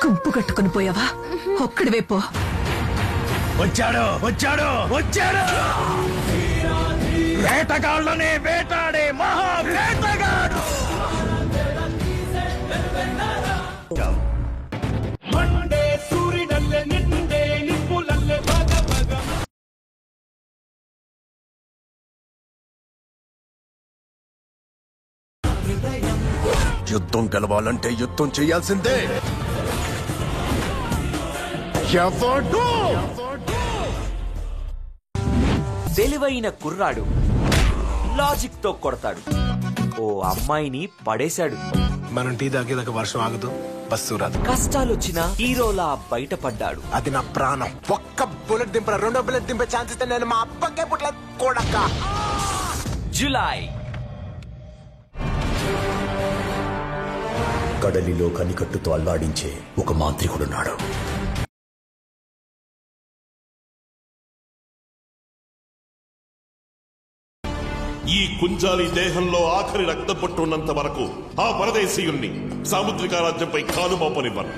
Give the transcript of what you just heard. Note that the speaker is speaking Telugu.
గుంపు కట్టుకుని పోయావా? ఒక్కడివే పో. వచ్చాడు వచ్చాడు వచ్చాడు వేటగాళ్ళనే వేటాడే మహా వేటగాడు. మండే సూర్యుడల్లే నిండే నిప్పులల్లే బగ బగ. యుద్ధం గెలవాలంటే యుద్ధం చేయాల్సిందే. తెలివైన కుర్రాడు లాజిక్ తో కొడతాడు. ఓ అమ్మాయిని పడేశాడు. మనం టీ తాగేదాకా వర్షం ఆగదు, బస్సు రాదు. కష్టాలొచ్చినా హీరోలా బయటపడ్డాడు. అది నా ప్రాణం. ఒక్క బుల్లెట్ దింపరా, రెండో బుల్లెట్ దింపే ఛాన్స్ ఇస్తే నేను మా అప్పకే పుట్ల కొడక. జులై కడలిలో కనికట్టుతో అల్లాడించే ఒక మాంత్రికుడున్నాడు. ఈ కుంజాలి దేహంలో ఆఖరి రక్తం పట్టున్నంత వరకు ఆ పరదేశీయుణ్ణి సాముద్రిక రాజ్యంపై కాలు మోపనివ్వను.